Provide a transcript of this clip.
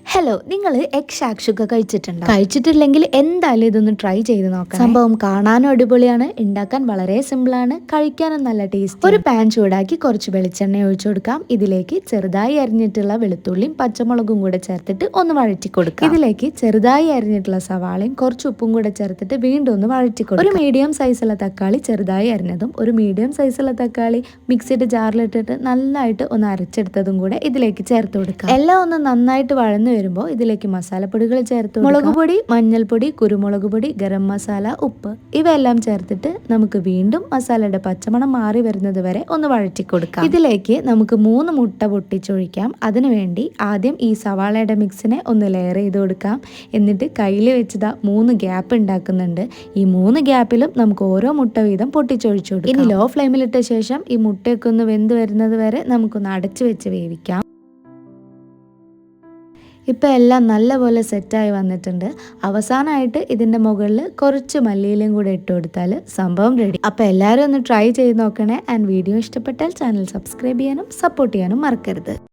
Hello, നിങ്ങൾ egg ഷാക്ഷുക കഴിച്ചിട്ടുണ്ടോ? കഴിച്ചിട്ടില്ലെങ്കിൽ എന്തായാലും ഇതൊന്ന് ട്രൈ ചെയ്ത് നോക്കാം. സംഭവം കാണാനും അടിപൊളിയാണ്, ഉണ്ടാക്കാൻ വളരെ സിമ്പിളാണ്, കഴിക്കാനും നല്ല ടേസ്റ്റ്. ഒരു പാൻ ചൂടാക്കി കുറച്ച് വെളിച്ചെണ്ണ ഒഴിച്ചു കൊടുക്കാം. ഇതിലേക്ക് ചെറുതായി അരിഞ്ഞിട്ടുള്ള വെളുത്തുള്ളിയും പച്ചമുളകും കൂടെ ചേർത്തിട്ട് ഒന്ന് വഴറ്റി കൊടുക്കാം. ഇതിലേക്ക് ചെറുതായി അരിഞ്ഞിട്ടുള്ള സവാളയും കുറച്ച് ഉപ്പും കൂടെ ചേർത്തിട്ട് വീണ്ടും ഒന്ന് വഴറ്റി കൊടുക്കാം. ഒരു മീഡിയം സൈസുള്ള തക്കാളി ചെറുതായി അരിഞ്ഞതും ഒരു മീഡിയം സൈസുള്ള തക്കാളി മിക്സിയുടെ ജാറിലിട്ടിട്ട് നന്നായിട്ട് ഒന്ന് അരച്ചെടുത്തതും കൂടെ ഇതിലേക്ക് ചേർത്ത് കൊടുക്കാം. എല്ലാം ഒന്ന് നന്നായിട്ട് വഴന്നു വരുമ്പോൾ ഇതിലേക്ക് മസാലപ്പൊടികൾ ചേർത്ത് മുളക് പൊടി, മഞ്ഞൾപ്പൊടി, കുരുമുളക് പൊടി, ഗരം മസാല, ഉപ്പ് ഇവയെല്ലാം ചേർത്തിട്ട് നമുക്ക് വീണ്ടും മസാലയുടെ പച്ചമണം മാറി വരുന്നത് വരെ ഒന്ന് വഴറ്റി കൊടുക്കാം. ഇതിലേക്ക് നമുക്ക് 3 മുട്ട പൊട്ടിച്ചൊഴിക്കാം. അതിനുവേണ്ടി ആദ്യം ഈ സവാളയുടെ മിക്സിനെ ഒന്ന് ലെയർ ചെയ്ത് കൊടുക്കാം. എന്നിട്ട് കയ്യിൽ വെച്ചതാ 3 ഗ്യാപ്പ് ഉണ്ടാക്കുന്നുണ്ട്. ഈ 3 ഗ്യാപ്പിലും നമുക്ക് ഓരോ മുട്ട വീതം പൊട്ടിച്ചൊഴിച്ചു കൊടുക്കാം. ഇനി ലോ ഫ്ലെയിമിലിട്ട ശേഷം ഈ മുട്ടയൊക്കെ ഒന്ന് വെന്ത് വരുന്നത് വരെ നമുക്കൊന്ന് അടച്ചു വെച്ച് വേവിക്കാം. ഇപ്പം എല്ലാം നല്ലപോലെ സെറ്റായി വന്നിട്ടുണ്ട്. അവസാനമായിട്ട് ഇതിൻ്റെ മുകളിൽ കുറച്ച് മല്ലിയിലയും കൂടെ ഇട്ട് കൊടുത്താൽ സംഭവം റെഡി. അപ്പോൾ എല്ലാവരും ഒന്ന് ട്രൈ ചെയ്ത് നോക്കണേ. ആൻഡ് വീഡിയോ ഇഷ്ടപ്പെട്ടാൽ ചാനൽ സബ്സ്ക്രൈബ് ചെയ്യാനും സപ്പോർട്ട് ചെയ്യാനും മറക്കരുത്.